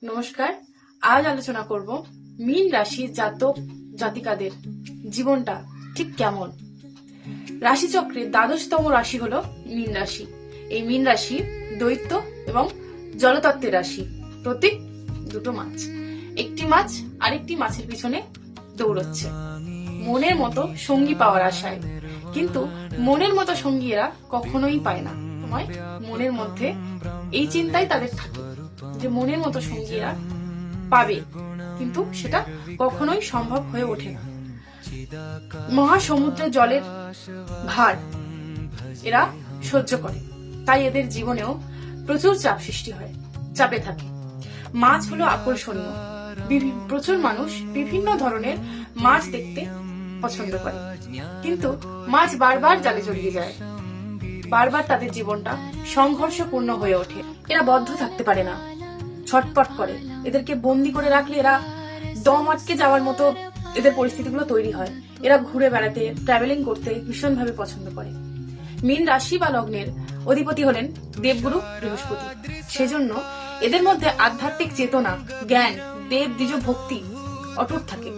নমস্কার। আজ আলোচনা করব মীন রাশির জাতক জাতিকাদের জীবনটা ঠিক কেমন। রাশিচক্রের দ্বাদশতম রাশি হলো মীন রাশি। এই মীন রাশি দৈত্য এবং জলতত্ত্বের রাশি। প্রতীক দুটো মাছ, একটি মাছ আরেকটি মাছের পিছনে দৌড়চ্ছে মনের মতো সঙ্গী পাওয়ার আশায়, কিন্তু মনের মতো সঙ্গী এরা কখনোই পায় না। সময় মনের মধ্যে এই চিন্তাই তাদের থাকে যে মনের মতো সঙ্গী এরা পাবে, কিন্তু সেটা কখনোই সম্ভব হয়ে ওঠে না। মহাসমুদ্রের জলের ভার এরা সহ্য করে, তাই এদের জীবনেও প্রচুর চাপ সৃষ্টি হয়, চাপে থাকে। মাছ হলো আকর্ষণীয়, প্রচুর মানুষ বিভিন্ন ধরনের মাছ দেখতে পছন্দ করে, কিন্তু মাছ বারবার জালে জড়িয়ে যায়, বারবার তাদের জীবনটা সংঘর্ষপূর্ণ হয়ে ওঠে। এরা বদ্ধ থাকতে পারে না, ছটপট করে। এদেরকে বন্দি করে রাখলে এরা দম আটকে যাওয়ার মতো এদের পরিস্থিতিগুলো তৈরি হয়। এরা ঘুরে বেড়াতে, ট্রাভেলিং করতে ভীষণভাবে পছন্দ করে। মীন রাশি বা লগ্নের অধিপতি হলেন দেবগুরু বৃহস্পতি। সেজন্য এদের মধ্যে আধ্যাত্মিক চেতনা, জ্ঞান, দেব দ্বিজ ভক্তি অটুট থাকে।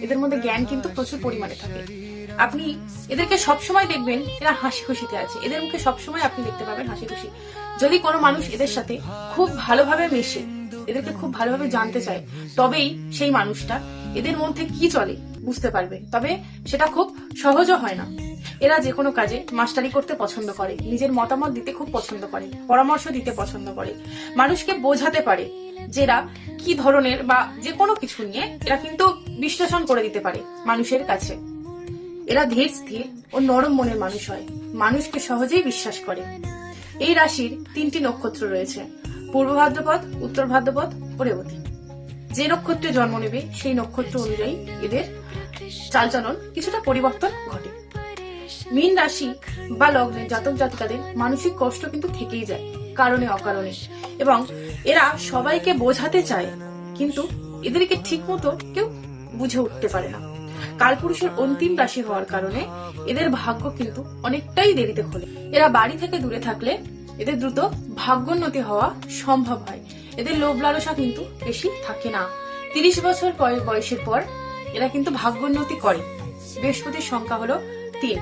এদের মধ্যে জ্ঞান কিন্তু প্রচুর পরিমাণে থাকে। আপনি এদেরকে সবসময় দেখবেন এরা হাসি খুশিতে আছে, এদের মুখে সবসময় আপনি দেখতে পাবেন হাসি খুশি। যদি কোনো মানুষ এদের সাথে খুব ভালোভাবে মেশে, এদেরকে খুব ভালোভাবে জানতে চায়, তবেই সেই মানুষটা এদের মধ্যে কি চলে বুঝতে পারবে। তবে সেটা খুব সহজও হয় না। এরা যে কোনো কাজে মাস্টারি করতে পছন্দ করে, নিজের মতামত দিতে খুব পছন্দ করে, পরামর্শ দিতে পছন্দ করে, মানুষকে বোঝাতে পারে যে এরা কি ধরনের বা যে কোনো কিছু নিয়ে এরা কিন্তু বিশ্লেষণ করে দিতে পারে মানুষের কাছে। এরা ধীর স্থির ও নরম মনের মানুষ হয়, মানুষকে সহজেই বিশ্বাস করে। এই রাশির 3টি নক্ষত্র রয়েছে, পূর্ব ভাদ্রপদ, উত্তর ভাদ্রপদ ও রেবতী। যে নক্ষত্রে জন্ম নেবে সেই নক্ষত্র অনুযায়ী এদের চালচলন কিছুটা পরিবর্তন ঘটে। মীন রাশি বা লগ্নের জাতক জাতিকাদের মানসিক কষ্ট কিন্তু থেকেই যায় কারণে অকারণে, এবং এরা সবাইকে বোঝাতে চায়, কিন্তু এদেরকে ঠিক মতো কেউ বুঝে উঠতে পারে না। কালপুরুষের অন্তিম রাশি হওয়ার কারণে এদের ভাগ্য কিন্তু অনেকটাই দেরিতে খোলে। এরা বাড়ি থেকে দূরে থাকলে এদের দ্রুত ভাগ্যোন্নতি হওয়া সম্ভব হয়। এদের লোভ লালসা কিন্তু বেশি থাকে না। 30 বছর বয়সের পর এরা কিন্তু ভাগ্যোন্নতি করে। বৃহস্পতির সংখ্যা হলো 3।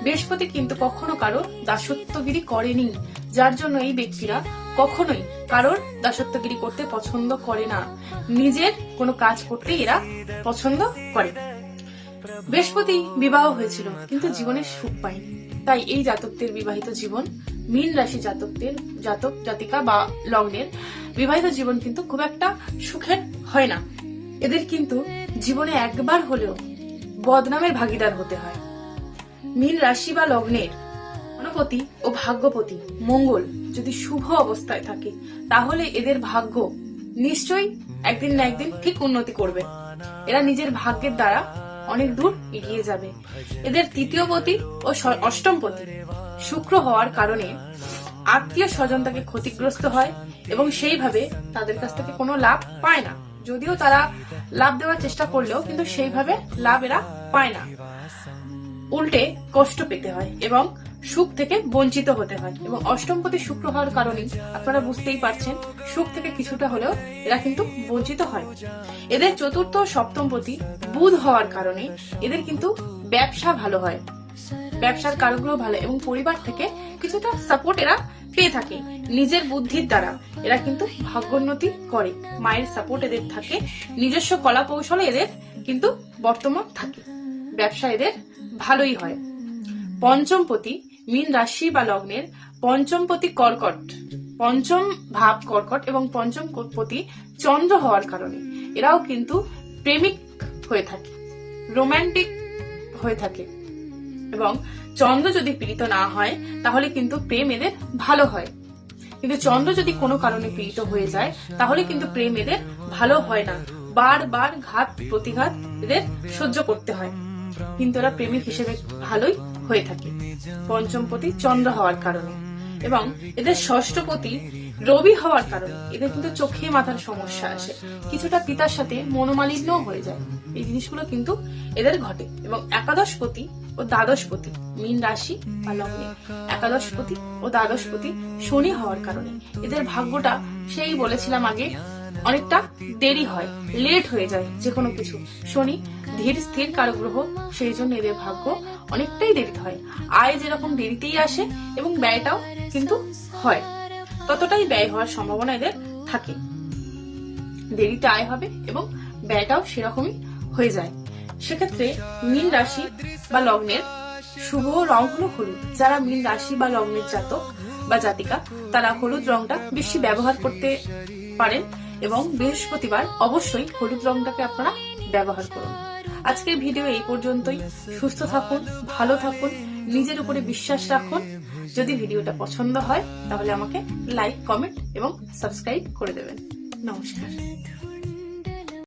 বৃহস্পতি কিন্তু কখনো কারো দাসত্বগিরি করেনি, যার জন্য এই ব্যক্তিরা কখনোই কারোর দাসত্বগিরি করতে পছন্দ করে না। নিজের কোনো কাজ করতে এরা পছন্দ করে। বৃহস্পতি বিবাহ হয়েছিল কিন্তু জীবনে সুখ পায়নি, তাই এই জাতকদের বিবাহিত জীবন, মীন রাশি জাতক জাতিকা বা লগ্নের বিবাহিত জীবন কিন্তু খুব একটা সুখের হয় না। এদের কিন্তু জীবনে একবার হলেও বদনামের ভাগিদার হতে হয়। মীন রাশি বা লগ্নের গণপতি ও ভাগ্যপতি মঙ্গল যদি শুভ অবস্থায় থাকে, তাহলে এদের ভাগ্য নিশ্চয়ই একদিন না একদিন ঠিক উন্নতি করবে। এরা নিজের ভাগ্যের দ্বারা অনেক দূর এগিয়ে যাবে। এদের তৃতীয়পতি ও অষ্টমপতি শুক্র হওয়ার কারণে আত্মীয় স্বজন তাকে ক্ষতিগ্রস্ত হয় এবং সেইভাবে তাদের কাছ থেকে কোনো লাভ পায় না। যদিও তারা লাভ দেওয়ার চেষ্টা করলেও কিন্তু সেইভাবে লাভ এরা পায় না, উল্টে কষ্ট পেতে হয় এবং সুখ থেকে বঞ্চিত হতে হয়। এবং অষ্টমপতি শুক্র হওয়ার কারণে আপনারা বুঝতেই পারছেন, সুখ থেকে কিছুটা হলেও এরা কিন্তু বঞ্চিত হয়। এদের চতুর্থ ও সপ্তমপতি বুধ হওয়ার কারণে এদের কিন্তু ব্যবসা ভালো হয়, ব্যবসার কারকগুলো ভালো, এবং পরিবার থেকে কিছুটা সাপোর্ট এরা পেয়ে থাকে। নিজের বুদ্ধির দ্বারা এরা কিন্তু ভাগ্যোন্নতি করে, মায়ের সাপোর্ট এদের থাকে, নিজস্ব কলা কৌশলে এদের কিন্তু বর্তমান থাকে, ব্যবসা এদের ভালোই হয়। পঞ্চমপতি মীন রাশি বা লগ্নের পঞ্চমপতি কর্কট, পঞ্চম ভাব কর্কট এবং পঞ্চমপতি চন্দ্র হওয়ার কারণে এরাও কিন্তু প্রেমিক হয়ে থাকে, রোমান্টিক হয়ে থাকে। এবং চন্দ্র যদি পীড়িত না হয় তাহলে কিন্তু প্রেম এদের ভালো হয়, কিন্তু চন্দ্র যদি কোনো কারণে পীড়িত হয়ে যায় তাহলে কিন্তু প্রেম এদের ভালো হয় না। বারবার ঘাত প্রতিঘাত এদের সহ্য করতে হয়, কিন্তু এরা প্রেমিক হিসেবে ভালোই হয়ে থাকে পঞ্চমপতি চন্দ্র হওয়ার কারণে। এবং এদের ষষ্ঠপতি রবি হওয়ার কারণে এদের কিন্তু চোখে মাথার সমস্যা আসে, কিছুটা পিতার সাথে মনোমালিন্য হয়ে যায়, এই জিনিসগুলো কিন্তু এদের ঘটে। এবং একাদশপতি ও দ্বাদশপতি মীন রাশি বা লগ্নে একাদশপতি ও দ্বাদশপতি শনি হওয়ার কারণে এদের ভাগ্যটা সেই বলেছিলাম আগে অনেকটা দেরি হয়, লেট হয়ে যায় যে কোনো কিছু। শনি ধীর স্থির কারক গ্রহ, সেই জন্য এদের ভাগ্য অনেকটাই দেরিতে হয়। আয় যেরকম দেরিতেই আসে এবং ব্যয়টাও কিন্তু হয়, ততটাই ব্যয় হওয়ার সম্ভাবনা এদের থাকে। দেরিতে আয় হবে এবং ব্যয়টাও সেরকমই হয়ে যায়। সেক্ষেত্রে মীন রাশি বা লগ্নের শুভ রং হলো হলুদ। যারা মীন রাশি বা লগ্নের জাতক বা জাতিকা, তারা হলুদ রংটা বেশি ব্যবহার করতে পারেন এবং বৃহস্পতিবার অবশ্যই হলুদ রংটাকে আপনারা ব্যবহার করুন। আজকের ভিডিও এই পর্যন্তই। সুস্থ থাকুন, ভালো থাকুন, নিজের উপরে বিশ্বাস রাখুন। যদি ভিডিওটা পছন্দ হয় তাহলে আমাকে লাইক, কমেন্ট এবং সাবস্ক্রাইব করে দেবেন। নমস্কার।